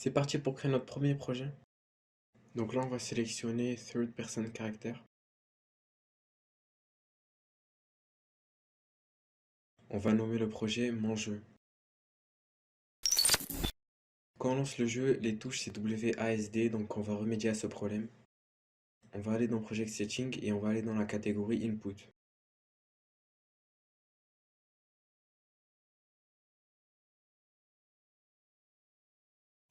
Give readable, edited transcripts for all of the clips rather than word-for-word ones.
C'est parti pour créer notre premier projet. Donc là, on va sélectionner Third Person Character. On va nommer le projet Mon jeu. Quand on lance le jeu, les touches c'est WASD, donc on va remédier à ce problème. On va aller dans Project Setting et on va aller dans la catégorie Input.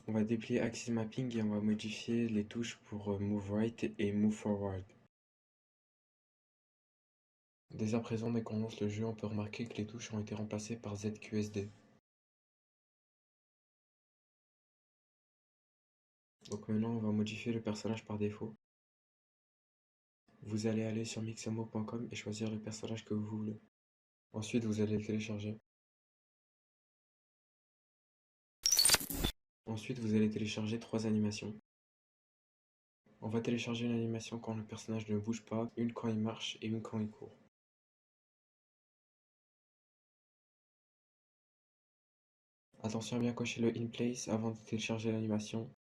On va déplier Axis Mapping et on va modifier les touches pour Move Right et Move Forward. Dès à présent, dès qu'on lance le jeu, on peut remarquer que les touches ont été remplacées par ZQSD. Donc maintenant, on va modifier le personnage par défaut. Vous allez aller sur mixamo.com et choisir le personnage que vous voulez. Ensuite, vous allez le télécharger. Ensuite, vous allez télécharger 3 animations. On va télécharger une animation quand le personnage ne bouge pas, une quand il marche et une quand il court. Attention à bien cocher le In Place avant de télécharger l'animation.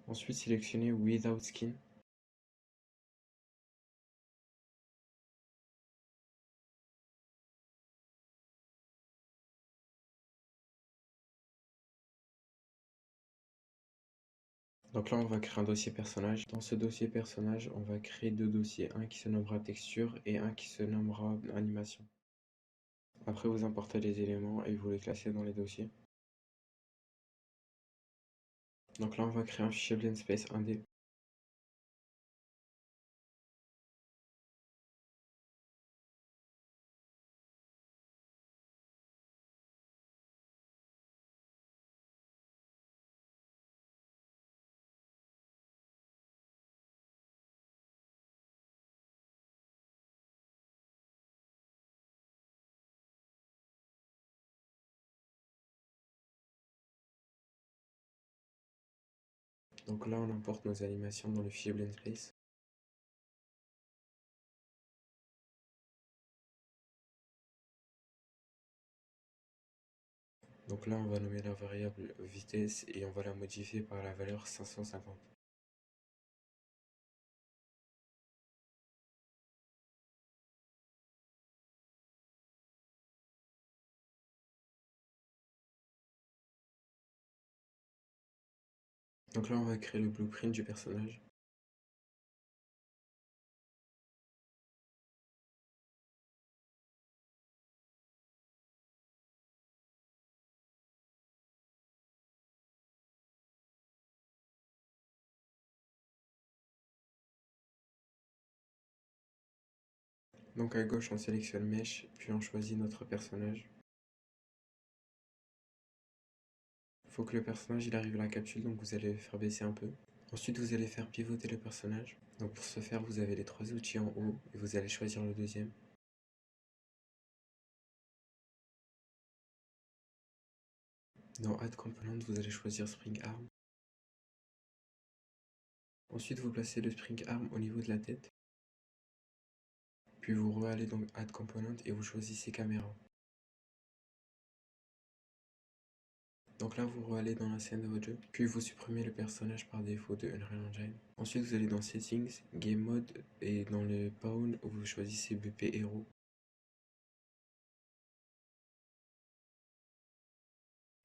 Ensuite, sélectionnez Without Skin. Donc là, on va créer un dossier personnage. Dans ce dossier personnage, on va créer 2 dossiers, un qui se nommera texture et un qui se nommera animation. Après, vous importez les éléments et vous les classez dans les dossiers. Donc là, on va créer un fichier Blend Space 1D. Donc là, on importe nos animations dans le fichier Blend Space. Donc là, on va nommer la variable vitesse et on va la modifier par la valeur 550. Donc là, on va créer le blueprint du personnage. Donc à gauche, on sélectionne Mesh, puis on choisit notre personnage. Il faut que le personnage il arrive à la capsule, donc vous allez le faire baisser un peu. Ensuite, vous allez faire pivoter le personnage. Donc pour ce faire, vous avez les 3 outils en haut et vous allez choisir le deuxième. Dans Add Component, vous allez choisir Spring Arm. Ensuite, vous placez le Spring Arm au niveau de la tête. Puis vous re-allez dans Add Component et vous choisissez Caméra. Donc là, vous re-allez dans la scène de votre jeu. Puis vous supprimez le personnage par défaut de Unreal Engine. Ensuite, vous allez dans Settings, Game Mode et dans le Pawn, vous choisissez BP Hero.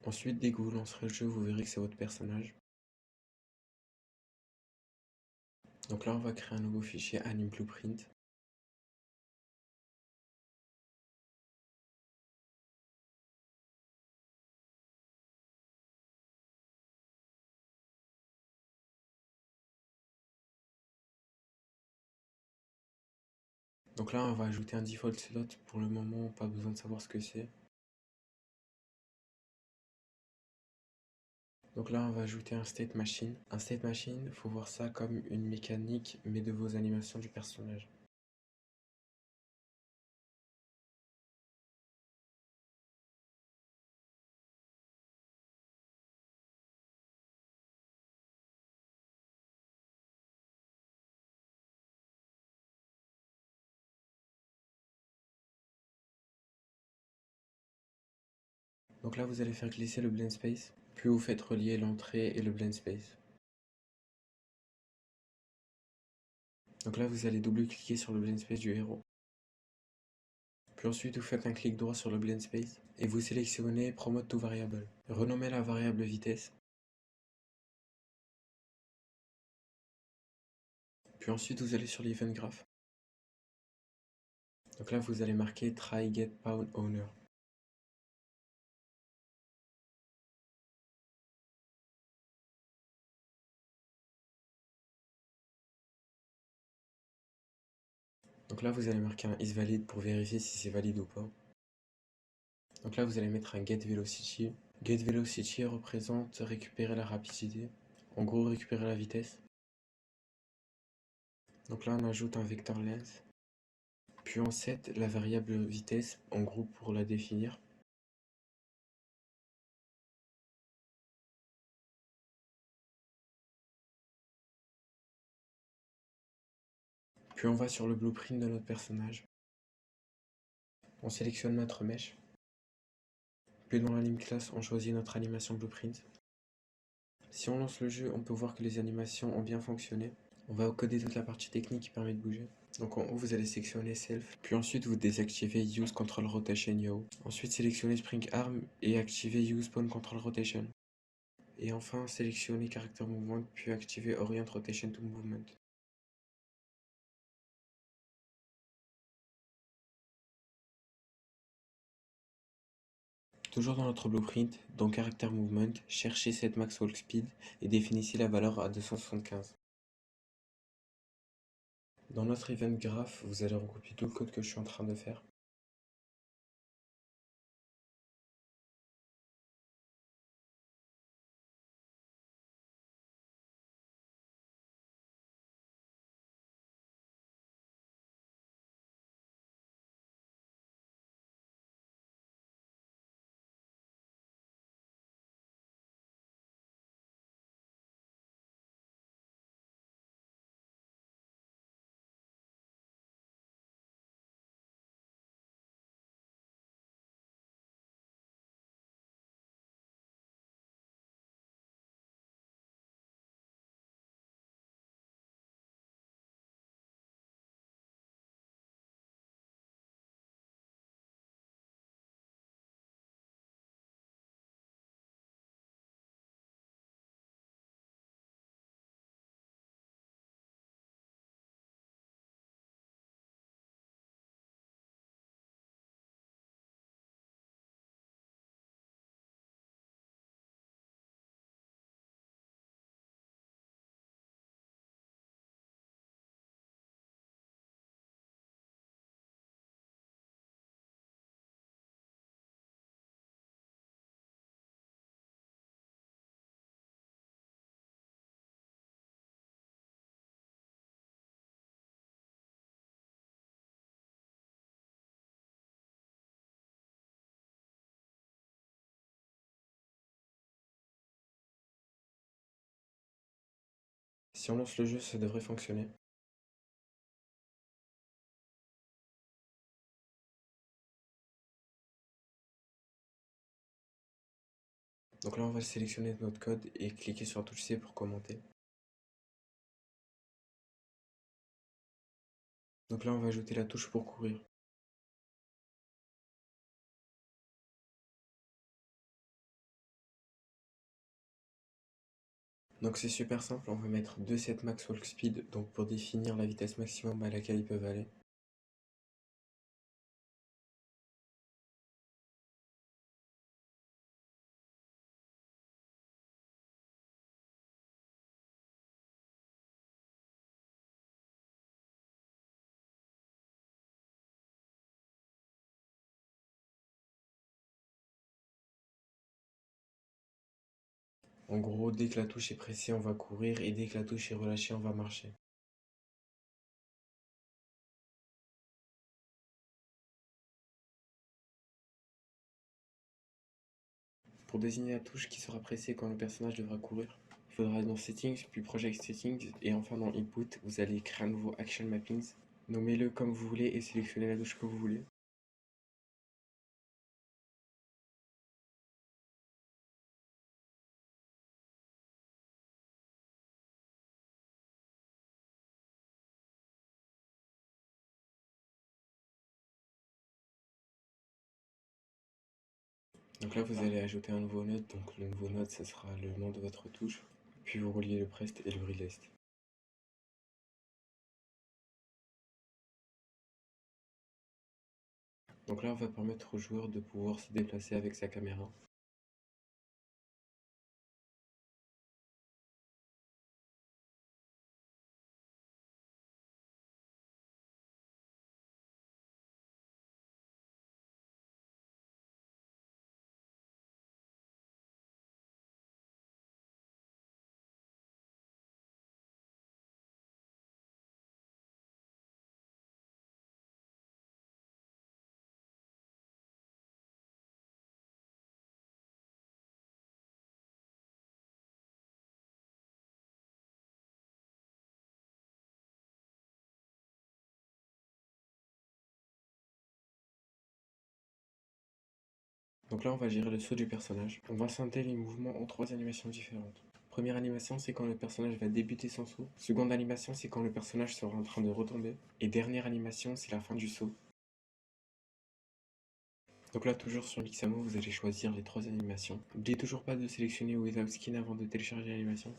Ensuite, dès que vous lancerez le jeu, vous verrez que c'est votre personnage. Donc là, on va créer un nouveau fichier Anim Blueprint. Donc là, on va ajouter un default slot. Pour le moment, pas besoin de savoir ce que c'est. Donc là, on va ajouter un state machine. Un state machine, faut voir ça comme une mécanique, mais de vos animations du personnage. Donc là, vous allez faire glisser le blend space, Puis vous faites relier l'entrée et le blend space. Donc là, vous allez double-cliquer sur le blend space du héros. Puis ensuite, vous faites un clic droit sur le blend space et vous sélectionnez Promote to Variable. Renommez la variable vitesse. Puis ensuite, vous allez sur l'Event Graph. Donc là, vous allez marquer Try Get Pound Owner. Donc là, vous allez marquer un isValid pour vérifier si c'est valide ou pas. Donc là, vous allez mettre un getVelocity. GetVelocity représente récupérer la rapidité. En gros, récupérer la vitesse. Donc là, on ajoute un vector length. Puis on set la variable vitesse, en gros, pour la définir. Puis on va sur le blueprint de notre personnage. On sélectionne notre mesh. Puis dans l'anime class, on choisit notre animation blueprint. Si on lance le jeu, on peut voir que les animations ont bien fonctionné. On va coder toute la partie technique qui permet de bouger. Donc en haut, vous allez sélectionner Self, puis ensuite vous désactivez Use Control Rotation Yo. Ensuite sélectionnez Spring Arm et activez Use Pawn Control Rotation. Et enfin sélectionnez Character Movement, puis activez Orient Rotation to Movement. Toujours dans notre blueprint, dans Character Movement, cherchez cette Max Walk Speed et définissez la valeur à 275. Dans notre Event Graph, vous allez recopier tout le code que je suis en train de faire. Si on lance le jeu, ça devrait fonctionner. Donc là, on va sélectionner notre code et cliquer sur la touche C pour commenter. Donc là, on va ajouter la touche pour courir. Donc c'est super simple, on va mettre 2 set max walk speed donc pour définir la vitesse maximum à laquelle ils peuvent aller. En gros, dès que la touche est pressée, on va courir et dès que la touche est relâchée, on va marcher. Pour désigner la touche qui sera pressée quand le personnage devra courir, il faudra aller dans Settings, puis Project Settings, et enfin dans Input, vous allez créer un nouveau Action Mappings. Nommez-le comme vous voulez et sélectionnez la touche que vous voulez. Donc là, vous allez ajouter un nouveau node. Donc le nouveau node, ce sera le nom de votre touche. Puis vous reliez le prest et le relist. Donc là, on va permettre au joueur de pouvoir se déplacer avec sa caméra. Donc là, on va gérer le saut du personnage. On va scinder les mouvements en 3 animations différentes. Première animation, c'est quand le personnage va débuter son saut. Seconde animation, c'est quand le personnage sera en train de retomber. Et dernière animation, c'est la fin du saut. Donc là, toujours sur Mixamo, vous allez choisir les 3 animations. N'oubliez toujours pas de sélectionner Without Skin avant de télécharger l'animation.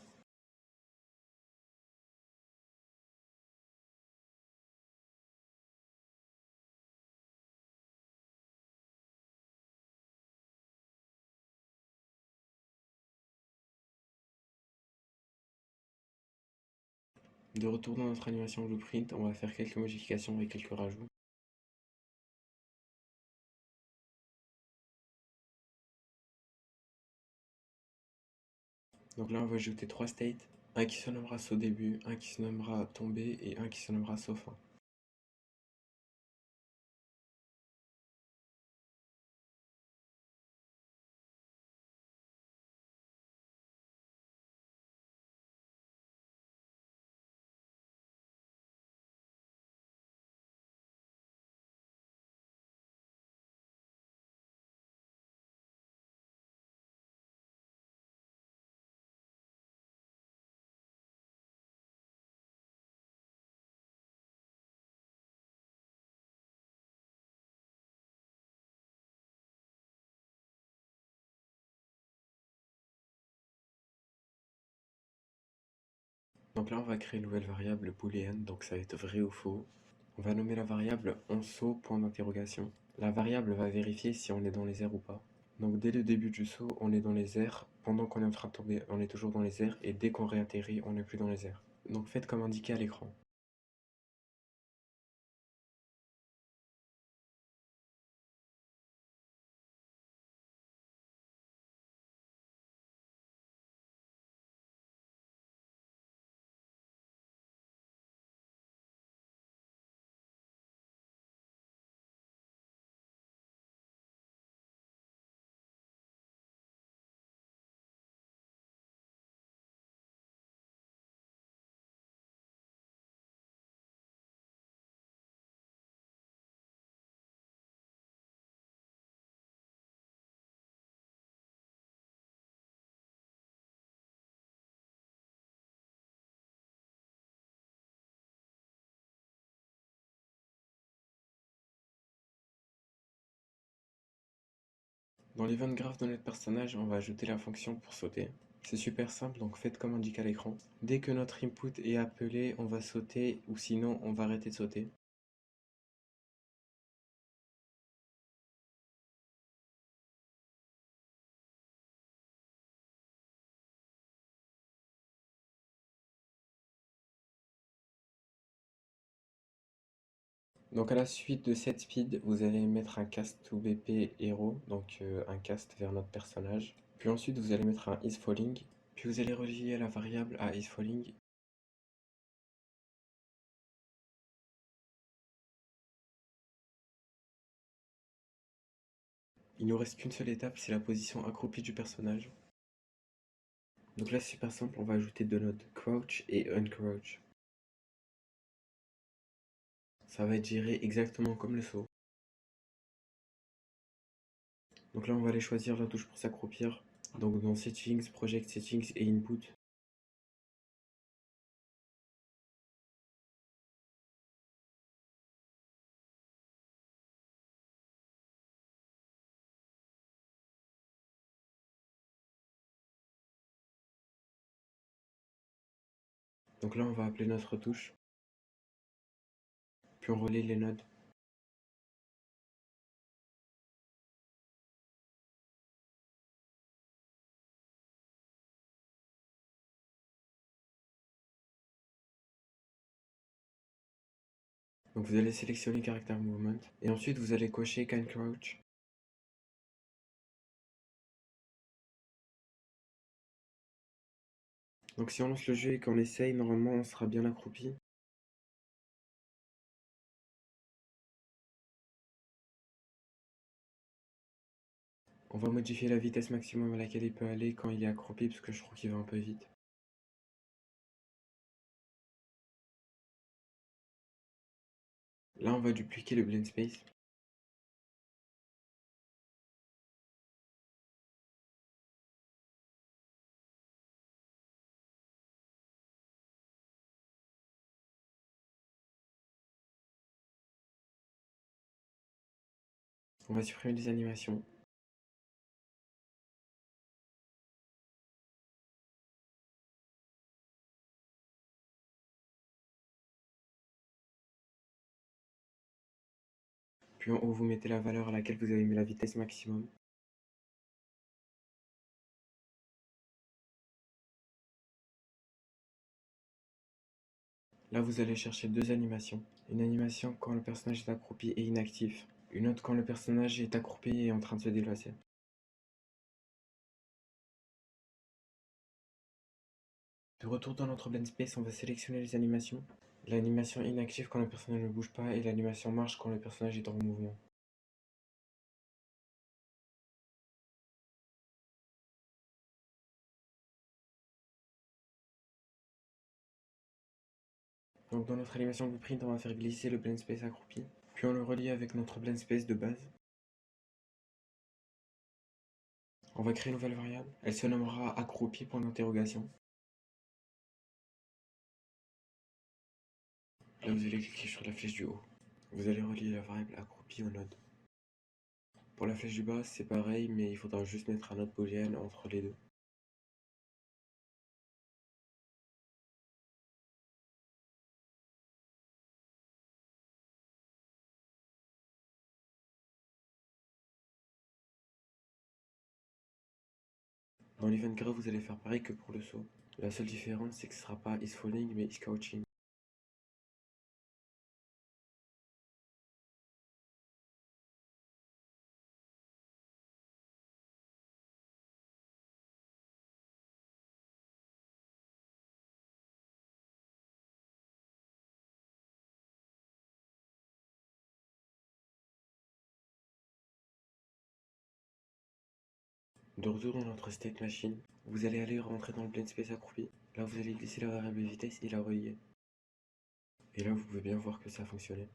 De retour dans notre animation Blueprint, on va faire quelques modifications et quelques rajouts. Donc là, on va ajouter 3 states. Un qui se nommera saut début, un qui se nommera tombée et un qui se nommera saut fin. Donc là, on va créer une nouvelle variable booléenne, donc ça va être vrai ou faux. On va nommer la variable on saut, point d'interrogation. La variable va vérifier si on est dans les airs ou pas. Donc dès le début du saut, on est dans les airs. Pendant qu'on est en train de tomber, on est toujours dans les airs. Et dès qu'on réatterrit, on n'est plus dans les airs. Donc faites comme indiqué à l'écran. Dans l'event graph de notre personnage, on va ajouter la fonction pour sauter. C'est super simple, donc faites comme indiqué à l'écran. Dès que notre input est appelé, on va sauter ou sinon on va arrêter de sauter. Donc à la suite de cette speed, vous allez mettre un cast to BP hero, donc un cast vers notre personnage. Puis ensuite vous allez mettre un isFalling, puis vous allez relier la variable à isFalling. Il nous reste qu'une seule étape, c'est la position accroupie du personnage. Donc là c'est super simple, on va ajouter deux nodes, crouch et uncrouch. Ça va être géré exactement comme le saut. Donc là on va aller choisir la touche pour s'accroupir. Donc dans Settings, Project Settings et Input. Donc là, on va appeler notre touche, puis on relie les nodes. Donc vous allez sélectionner Character Movement, et ensuite vous allez cocher Can Crouch. Donc si on lance le jeu et qu'on essaye, normalement on sera bien accroupi. On va modifier la vitesse maximum à laquelle il peut aller quand il est accroupi, parce que je trouve qu'il va un peu vite. Là, on va dupliquer le blend space. On va supprimer les animations. Puis en haut, vous mettez la valeur à laquelle vous avez mis la vitesse maximum. Là, vous allez chercher deux animations. Une animation quand le personnage est accroupi et inactif. Une autre quand le personnage est accroupi et en train de se déplacer. De retour dans notre blend space, on va sélectionner les animations. L'animation inactive quand le personnage ne bouge pas et l'animation marche quand le personnage est en mouvement. Donc dans notre animation blueprint, on va faire glisser le blend space accroupi. Puis on le relie avec notre blend space de base. On va créer une nouvelle variable. Elle se nommera accroupi point d'interrogation. Là, vous allez cliquer sur la flèche du haut. Vous allez relier la variable accroupi au node. Pour la flèche du bas, c'est pareil, mais il faudra juste mettre un node booléen entre les deux. Dans l'event graph, vous allez faire pareil que pour le saut. La seule différence, c'est que ce sera pas isFalling, mais isCouching. De retour dans notre state machine, vous allez aller rentrer dans le blend space accroupi. Là, vous allez glisser la variable vitesse et la relier. Et là, vous pouvez bien voir que ça a fonctionné.